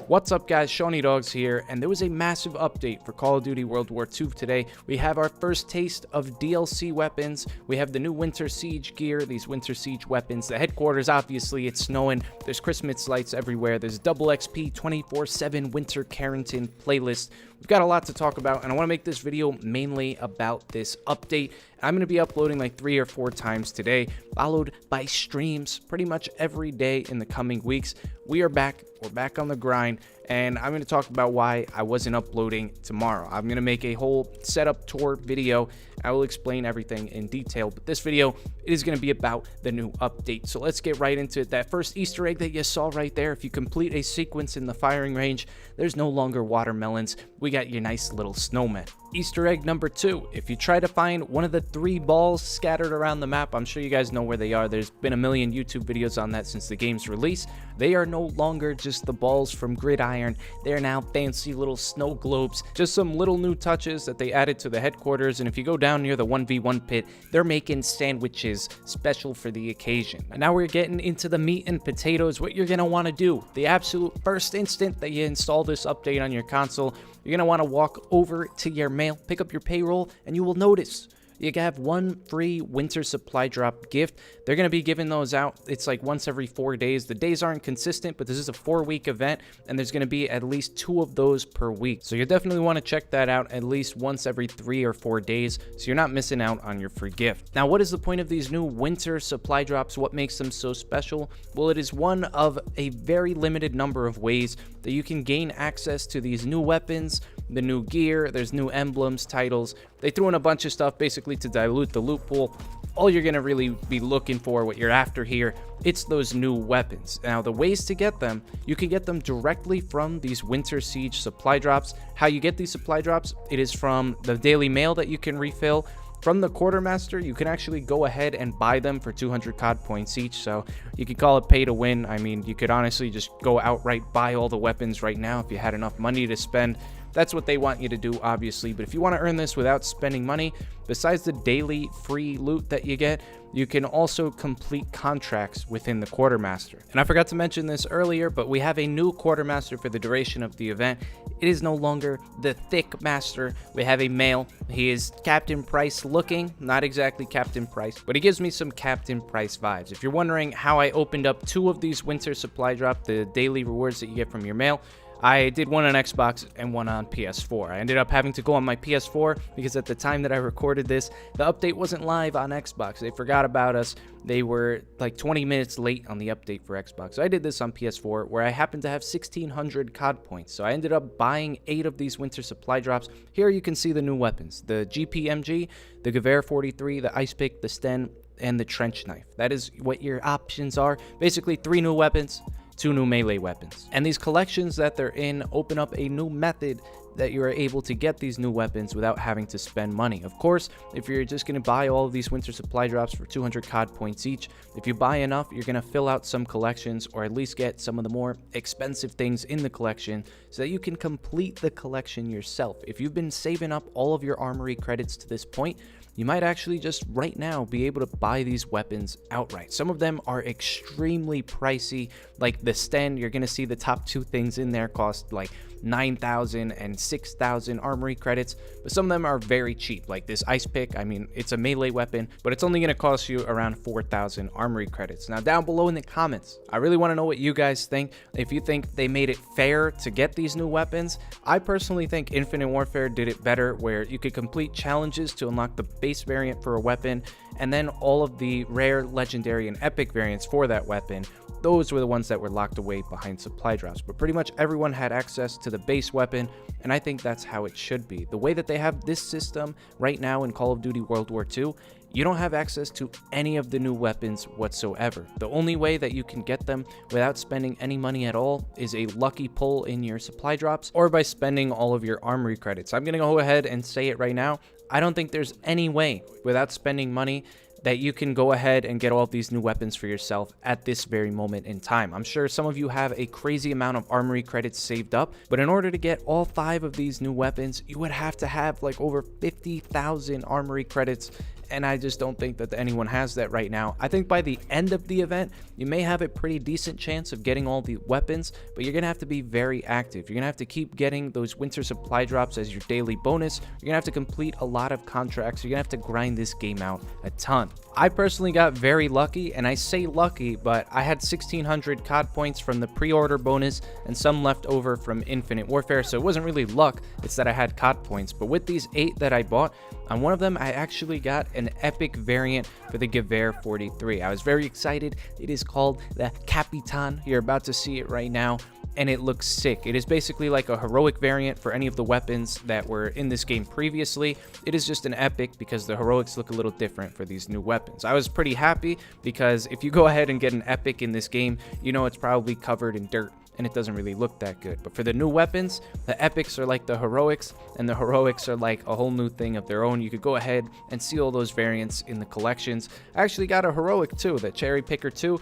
What's up guys, Shawnee Dogs here, and there was a massive update for Call of Duty World War II today. We have our first taste of DLC weapons. We have the new Winter Siege gear, these Winter Siege weapons. The headquarters, obviously, it's snowing. There's Christmas lights everywhere. There's double XP 24/7 Winter Carrington playlist. We've got a lot to talk about, and I want to make this video mainly about this update. I'm going to be uploading like 3 or 4 times today, followed by streams pretty much every day in the coming weeks. We are back. We're back on the grind, and I'm going to talk about why I wasn't uploading tomorrow. I'm going to make a whole setup tour video. I will explain everything in detail, but this video, it is going to be about the new update. So let's get right into it. That first Easter egg that you saw right there, if you complete a sequence in the firing range, there's no longer watermelons. We got your nice little snowman. Easter egg number 2, if you try to find one of the 3 balls scattered around the map, I'm sure you guys know where they are. There's been a million YouTube videos on that since the game's release. They are no longer just the balls from Gridiron. They're now fancy little snow globes. Just some little new touches that they added to the headquarters, and if you go down near the 1v1 pit, they're making sandwiches special for the occasion. And now we're getting into the meat and potatoes, what you're going to want to do. The absolute first instant that you install this update on your console, you're going to want to walk over to your mail, pick up your payroll, and you will notice you can have 1 free winter supply drop gift. They're going to be giving those out. It's like once every 4 days. The days aren't consistent, but this is a 4-week event, and there's going to be at least 2 of those per week. So you definitely want to check that out at least once every 3 or 4 days, so you're not missing out on your free gift. Now, what is the point of these new winter supply drops? What makes them so special? Well, it is one of a very limited number of ways that you can gain access to these new weapons, the new gear. There's new emblems, titles. They threw in a bunch of stuff basically to dilute the loot pool. All you're going to really be looking for, what you're after here, it's those new weapons. Now, the ways to get them, you can get them directly from these Winter Siege supply drops. How you get these supply drops, it is from the Daily Mail that you can refill. From the Quartermaster, you can actually go ahead and buy them for 200 COD points each, so you could call it pay to win. I mean, you could honestly just go outright buy all the weapons right now if you had enough money to spend. That's what they want you to do, obviously, but if you want to earn this without spending money, besides the daily free loot that you get, you can also complete contracts within the Quartermaster. And I forgot to mention this earlier, but we have a new Quartermaster for the duration of the event. It is no longer the thick master. We have a male. He is Captain Price looking, not exactly Captain Price, but he gives me some Captain Price vibes. If you're wondering how I opened up 2 of these winter supply drop, the daily rewards that you get from your mail, I did one on Xbox and one on PS4. I ended up having to go on my PS4 because at the time that I recorded this, the update wasn't live on Xbox. They forgot about us. They were like 20 minutes late on the update for Xbox. So I did this on PS4 where I happened to have 1,600 COD points. So I ended up buying 8 of these winter supply drops. Here you can see the new weapons. The GPMG, the Gewehr 43, the Ice Pick, the Sten, and the Trench Knife. That is what your options are. Basically 3 new weapons, 2 new melee weapons. And these collections that they're in open up a new method that you are able to get these new weapons without having to spend money. Of course, if you're just going to buy all of these winter supply drops for 200 COD points each, if you buy enough, you're going to fill out some collections or at least get some of the more expensive things in the collection so that you can complete the collection yourself. If you've been saving up all of your armory credits to this point, you might actually just right now be able to buy these weapons outright. Some of them are extremely pricey, like the Sten. You're going to see the top 2 things in there cost like 9,000 and 6,000 armory credits, but some of them are very cheap, like this Ice Pick. I mean, it's a melee weapon, but it's only going to cost you around 4,000 armory credits. Now, down below in the comments, I really want to know what you guys think. If you think they made it fair to get these new weapons, I personally think Infinite Warfare did it better, where you could complete challenges to unlock the base variant for a weapon, and then all of the rare, legendary, and epic variants for that weapon. Those were the ones that were locked away behind supply drops, but pretty much everyone had access to the base weapon, and I think that's how it should be. The way that they have this system right now in Call of Duty World War II, you don't have access to any of the new weapons whatsoever. The only way that you can get them without spending any money at all is a lucky pull in your supply drops or by spending all of your armory credits. I'm going to go ahead and say it right now. I don't think there's any way without spending money that you can go ahead and get all of these new weapons for yourself at this very moment in time. I'm sure some of you have a crazy amount of armory credits saved up, but in order to get all 5 of these new weapons, you would have to have like over 50,000 armory credits and I just don't think that anyone has that right now. I think by the end of the event, you may have a pretty decent chance of getting all the weapons, but you're gonna have to be very active. You're gonna have to keep getting those winter supply drops as your daily bonus. You're gonna have to complete a lot of contracts. You're gonna have to grind this game out a ton. I personally got very lucky, and I say lucky, but I had 1,600 COD points from the pre-order bonus and some left over from Infinite Warfare, so it wasn't really luck, it's that I had COD points. But with these 8 that I bought, on one of them I actually got an epic variant for the Gewehr 43. I was very excited. It is called the Capitan. You're about to see it right now, and it looks sick. It is basically like a heroic variant for any of the weapons that were in this game previously. It is just an epic because the heroics look a little different for these new weapons. I was pretty happy because if you go ahead and get an epic in this game, you know it's probably covered in dirt and it doesn't really look that good. But for the new weapons, the epics are like the heroics, and the heroics are like a whole new thing of their own. You could go ahead and see all those variants in the collections. I actually got a heroic too, the Cherry Picker 2.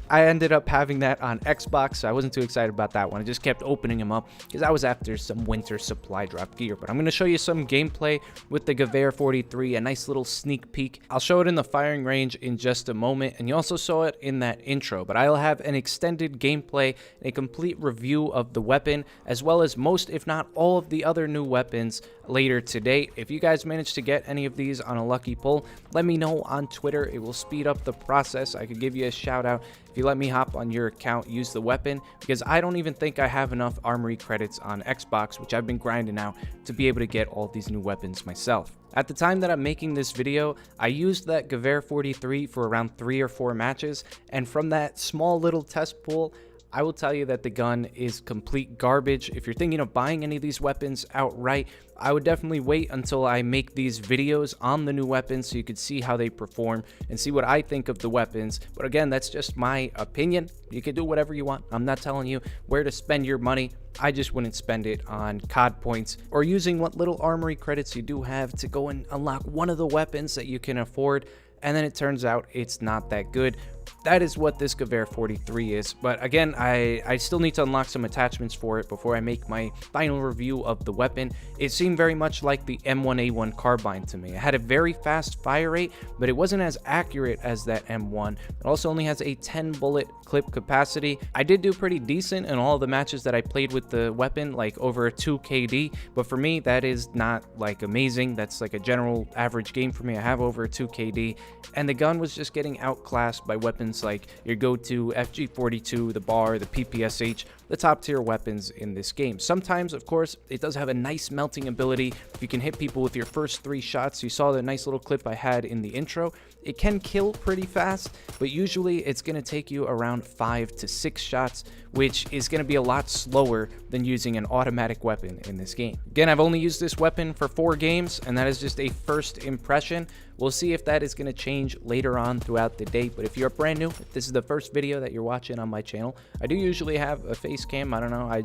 I ended up having that on Xbox, so I wasn't too excited about that one. I just kept opening them up because I was after some winter supply drop gear. But I'm going to show you some gameplay with the Gewehr 43, a nice little sneak peek. I'll show it in the firing range in just a moment, and you also saw it in that intro. But I'll have an extended gameplay, a complete review of the weapon, as well as most, if not all, of the other new weapons later today. If you guys manage to get any of these on a lucky pull, let me know on Twitter. It will speed up the process. I could give you a shout out if you let me hop on your account, use the weapon, because I don't even think I have enough armory credits on Xbox, which I've been grinding out, to be able to get all these new weapons myself. At the time that I'm making this video, I used that Gewehr 43 for around 3 or 4 matches, and from that small little test pool, I will tell you that the gun is complete garbage. If you're thinking of buying any of these weapons outright, I would definitely wait until I make these videos on the new weapons so you could see how they perform and see what I think of the weapons. But again, that's just my opinion. You can do whatever you want. I'm not telling you where to spend your money. I just wouldn't spend it on COD points or using what little armory credits you do have to go and unlock one of the weapons that you can afford, and then it turns out it's not that good. That is what this Gewehr 43 is. But again, I still need to unlock some attachments for it before I make my final review of the weapon. It seemed very much like the M1A1 carbine to me. It had a very fast fire rate, but it wasn't as accurate as that M1. It also only has a 10 bullet clip capacity. I did do pretty decent in all the matches that I played with the weapon, like over 2 KD, but for me that is not like amazing. That's like a general average game for me. I have over 2 KD, and the gun was just getting outclassed by weapons like your go-to FG42, the BAR, the PPSH, the top tier weapons in this game. Sometimes, of course, it does have a nice melting ability. If you can hit people with your first 3 shots, you saw the nice little clip I had in the intro. It can kill pretty fast, but usually it's going to take you around 5 to 6 shots, which is going to be a lot slower than using an automatic weapon in this game. Again, I've only used this weapon for 4 games, and that is just a first impression. We'll see if that is going to change later on throughout the day, but if you're brand new, if this is the first video that you're watching on my channel, I do usually have a face cam. I don't know, I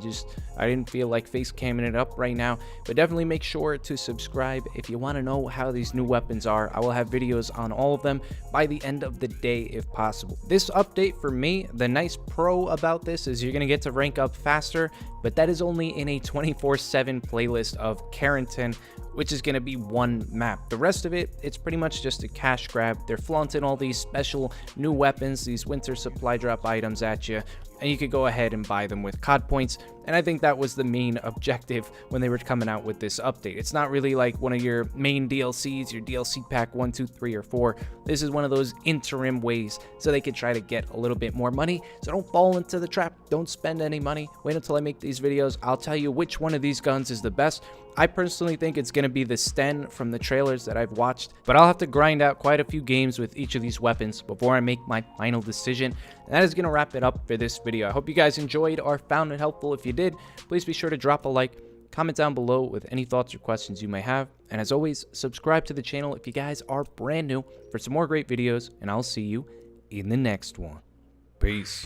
didn't feel like face camming it up right now, but definitely make sure to subscribe if you want to know how these new weapons are. I will have videos on all of them by the end of the day if possible. This update for me, the nice pro about this is you're going to get to rank up faster, but that is only in a 24/7 playlist of Carrington, which is going to be 1 map. The rest of it, it's pretty much just a cash grab. They're flaunting all these special new weapons, these winter supply drop items at you, and you could go ahead and buy them with COD points. And I think that was the main objective when they were coming out with this update. It's not really like one of your main DLCs, your DLC pack 1, 2, 3, or 4. This is one of those interim ways so they could try to get a little bit more money. So don't fall into the trap. Don't spend any money. Wait until I make these videos. I'll tell you which one of these guns is the best. I personally think it's going to be the Sten from the trailers that I've watched, but I'll have to grind out quite a few games with each of these weapons before I make my final decision. And that is going to wrap it up for this video. I hope you guys enjoyed or found it helpful. If you did, please be sure to drop a like, comment down below with any thoughts or questions you may have, and as always, subscribe to the channel if you guys are brand new for some more great videos, and I'll see you in the next one. Peace.